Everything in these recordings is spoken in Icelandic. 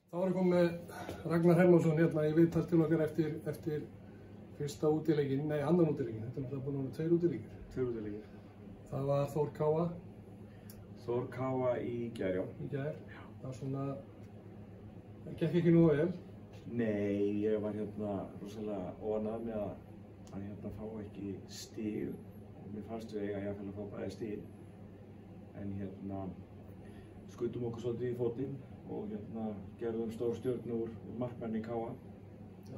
Þá erum við komið með Ragnar Hermannsson hérna í viðtal til okkar eftir fyrsta útileikinn, nei annan útileikinn, þetta er náttúrulega búin að vera tveir útileikir. Tveir útileikir. Það var Þór Káa. Þór Káa í gær, já. Í gær. Það var svona, það gekk ekki nógu vel. Nei, ég var hérna rosalega óánægður með að hérna fá ekki stig og mér fannst við eiga að fá bæði stig. En hérna skutum okkur svolítið í fótinn og hérna gerðum stór stjörnu úr markmanni Káa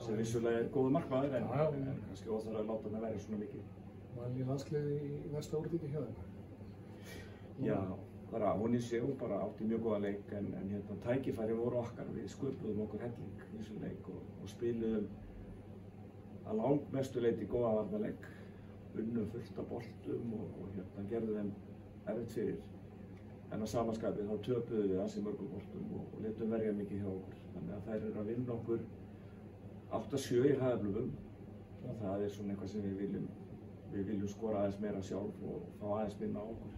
sem vissulega er góður markmaður en kannski óþarf að láta hann að vera svona mikið. Var hann í landsliði í næsta úrtíki hjá þeim? Já, bara hún í sig, hún bara átti mjög góða leik en hérna tækifæri voru okkar, við sköpuðum okkur helling í þessum leik og spiluðum að langmestu leyti góða varnarleik, unnum fullt af boltum og hérna gerðum þeim erfitt fyrir. En á samanskapið þá töpuðum við ansi mörgum boltum og létum verja mikið hjá okkur. Þannig að þær eru að vinna okkur 8-7 í hraðaflugum og það er svona eitthvað sem við viljum skora aðeins meira sjálf og fá aðeins minna á okkur.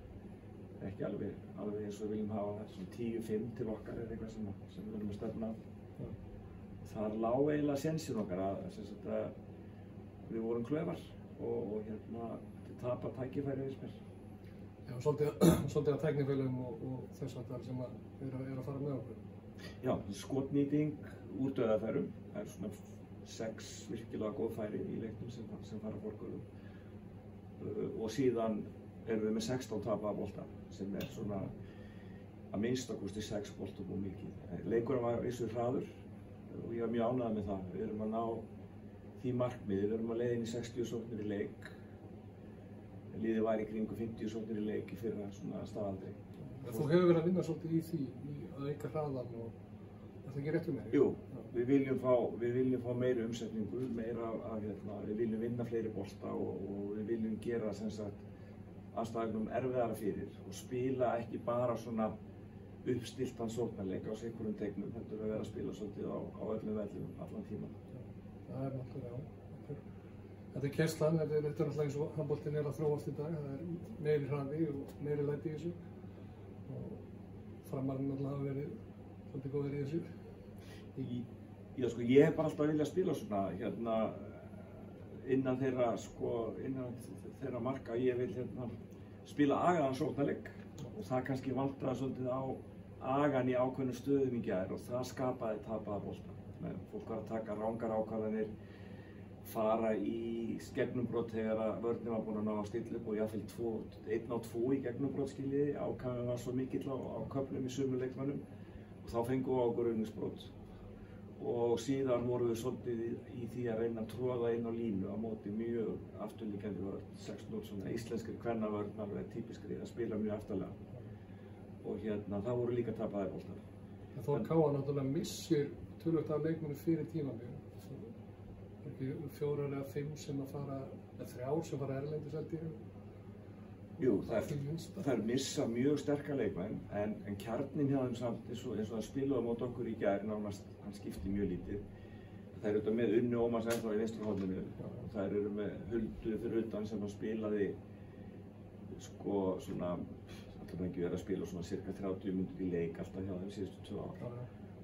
Ekki alveg eins og við viljum hafa það, svona 10-5 til okkar er eitthvað sem við viljum að stefna á. Það lá eiginlega sénsinn okkar að við vorum klöfar og hérna tapa tækifæri við mér. Já, svolítið að tæknifélögum og þess að sem er að fara með okkur. Já, skotnýting úr dauðafærum. Það er svona 6 virkilega góð færi í leiknum sem fara forgörðum. Og síðan erum við með 16 tapaða bolta sem er svona að minnsta kosti 6 boltum og mikið. Leikurinn var vissu hraður og ég var mjög ánægður með það. Við erum að ná því markmiði, við erum að leiða inn í 60 sóknir í leik. Liðið var í kringu 50 sóknir í leik í fyrra svona staðaldri. Þú hefur verið að vinna svolítið í því að auka hraðan og er það ekki rétt um mér? Jú, við viljum fá meiri umsetningu, við viljum vinna fleiri bolta og við viljum gera sem sagt aðstæðunum erfiðara fyrir og spila ekki bara svona uppstiltan sóknarleik á einhverjum tegnum, heldur að vera að spila svolítið á öllum vellum allan tíman. Það er náttúrulega, þetta er kerslan, þetta er náttúrulega eins og handboltinn er að þróast í dag, það er meiri hraði og meiri læti í þessu og framarinn náttúrulega hafa verið svolítið góðir í þessu. Já sko, ég hef bara alltaf viljað spila svona hérna innan þeirra marka, ég vil hérna spila agaðan sóknarleik og það kannski vantaði svolítið á agan í ákveðnum stöðum í gær og það skapaði tapaða bolta. Fólk var að taka rangar ákvarðanir, fara í gegnumbrot þegar vörnin var búin að ná að stilla upp og jafnvel 1-2 í gegnumbrot skiljiði, ákvæðin var svo mikill á köflum í sumum leikmönnum og þá fengum við okkur unnusbrot og síðan vorum við svolítið í því að reyna að tróða inn á línu á móti mjög afturlíkjandi vörn, 6-0 svona íslenskri kvennavörn, alveg típiskri að spila mjög aftarlega og hérna það voru líka tapaðir boltar. Þór Káa náttúrulega missir töluvert af leikmönnum fyrir tímabilið. Ekki 4 eða 5 sem að fara, eða 3 sem fara erlendis held ég. Jú, það er missa mjög sterka leikmenn en kjarninn hjá þeim samt eins og það spilaði á móti okkur í gær nánast, hann skipti mjög lítið. Það er auðvitað með Unni Ómars ennþá í vinstri horninu og það eru með Huldu fyrir utan sem hann spilaði sko svona, alltaf ekki verið að spila svona cirka 30 mínútur í leik alltaf hjá þeim síðustu 2 ár.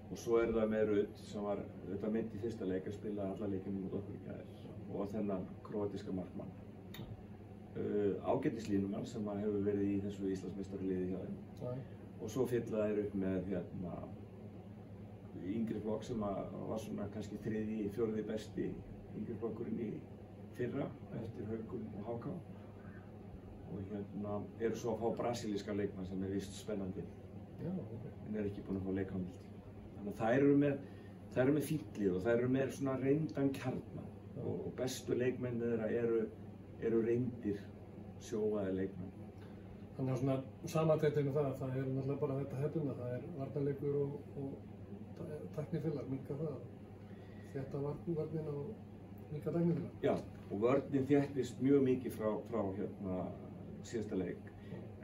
Og svo er það með Rut sem var auðvitað mynd í fyrsta leik að spila alla leikina mot okkur í gær og þennan króatíska markmann. Ágætislínumann sem hefur verið í þessu Íslandsmeistaraliði hjá þeim. Og svo fylla þeir upp með hérna yngri flokk sem var svona kannski 3.-4. besti yngri flokkurinn í fyrra eftir Haukum og HK. Og hérna eru svo að fá brasilíska leikmann sem er víst spennandi en er ekki búin að fá leikhamnild. Þannig að þær eru með fínt lið og þær eru með svona reyndan kjarna og bestu leikmennir þeirra eru reyndir sjóaði leikmenn. Þannig að svona samantættinu það er náttúrulega bara þetta hefðuna, það er varnarleikur og tæknifélag, minnka það. Þetta varnin og minnka tæknifélag. Já, og vörnin þéttist mjög mikið frá hérna síðasta leik.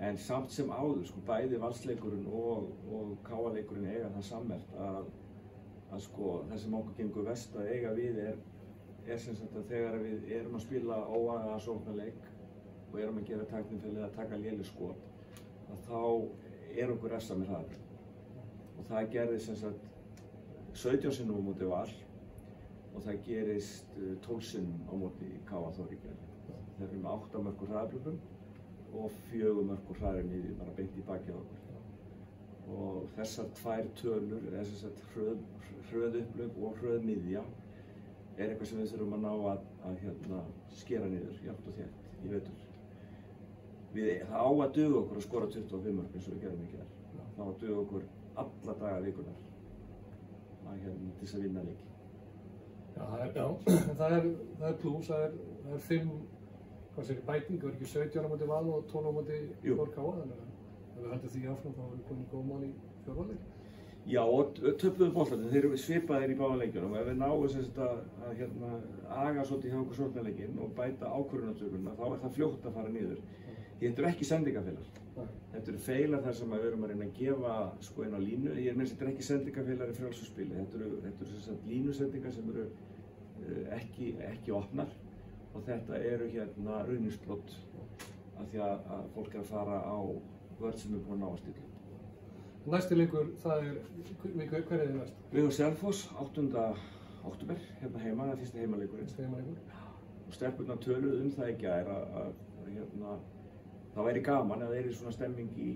En samt sem áður, sko, bæði valsleikurinn og káaleikurinn eiga það sammerkt að sko, það sem okkur gengur verst að eiga við er sem sagt að þegar við erum að spila óagaða sóknarleik og erum að gera tæknifélagið að taka léleg skot, að þá okkur refsað með það. Og það gerði sem sagt 17 sinnum á móti Val og það gerist 12 sinnum á móti KA Þór í gær. Þeir eru með 8 mörk úr hraðabrjótum og 4 mörk úr hraðri miðju, bara beint í bakið á okkur. Og þessar 2 tölur, þess að hröð upplöp og hröð miðja, eitthvað sem við þurfum að ná að skera niður, jafnt og þétt, í vetur. Það á að duga okkur að skora 25 mörk eins og við gerum í gær. Það á að duga okkur alla daga vikunar til þess að vinna leiki. Já, það er plús, það er 5 bætingar, ekki 17 á móti Val og 12 á móti Þór KA, þannig að ef við höldum því áfram þá erum við komin góð mál í fjórða leik. Já, og töpuðu boltarnir, þeir eru svipaðir í báða leikjunum og ef við náum að aga svolítið hjá okkur sóknarleikinn og bæta ákvörðunartökuna þá er það fljótt að fara niður. Þetta eru ekki sendingafélag. Þetta eru feilar þar sem við erum að reyna að gefa inn á línu. Ég minnst þetta er ekki sendingafélag í frjálsu spili. Þetta eru línusendingar sem eru ekki opnar og þetta eru ruðningsbrot af því að fólk er að fara á vörð sem er búin að ná að stilla. Næsti leikur, það er, hver er þið næst? Við erum Selfoss, 8. október, heima, það er fyrsti heimaleikurinn. Fyrsti heimaleikur. Og stelpurnar töluðu það í gær að það væri gaman ef það er svona stemming í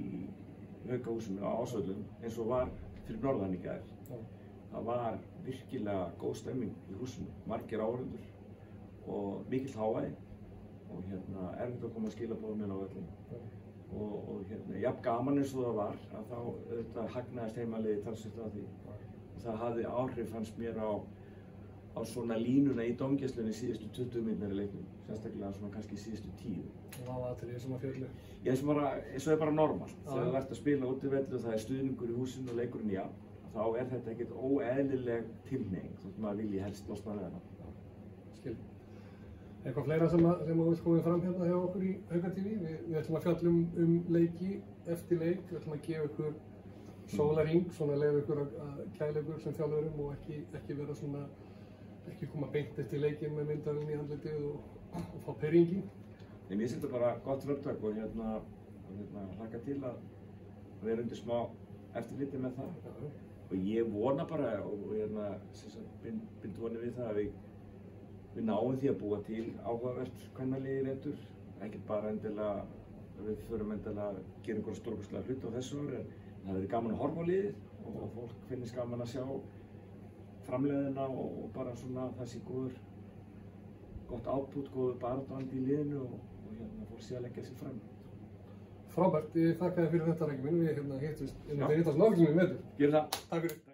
Haukahúsinu á Ásvöllum eins og var fyrir norðan í gær. Það var virkilega góð stemming í húsinu, margir áhorfendur og mikill hávæði og erfitt að koma að skilaboðum inn á völlinn. Og jafn gaman eins og það var að þá auðvitað hagnaðist heimaliðið talsvert af því. Og það hafði áhrif fannst mér á svona línuna í dómgæslunni síðustu 20 mínútur í leiknum, sérstaklega svona kannski síðustu 10. Og það var atriði sem að fjöllu? Já, eins og er bara normalt. Þegar þú ert að spila útivelli og það er stuðningur í húsinu og leikurinn í jafn, þá er þetta ekkert óeðlileg tilhneiging, þótt maður vilji helst losna við hana. Skil. Eitthvað fleira sem að við komum fram hjá okkur í Hauka TV. Við ætlum að fjalla leiki eftir leik. Við ætlum að gefa ykkur sólarhring, svona leiða ykkur að kæla ykkur sem þjálfurum og ekki koma beint eftir leikin með myndavélina í handletið og fá pirringi. Mér finnst þetta bara gott framtak og hlakka til að vera undir smá eftirliti með það. Og ég vona bara og bind vonir við það að við náum því að búa til áhugavert kvennalið í vetur. Ekkert bara endilega, við förum endilega að gera einhverja stórkostlega hluti á þessu ári, en það verður gaman að horfa á liðið og fólk finnist gaman að sjá framleiðina og bara svona það sé gott output, góður baráttuandi í liðinu og fólk sé að leggja sér fram. Frábært, ég þakka þér fyrir þetta, Raggi minn. Við hittumst inn í 15. áfenginu í vetur. Gerum það. Takk fyrir.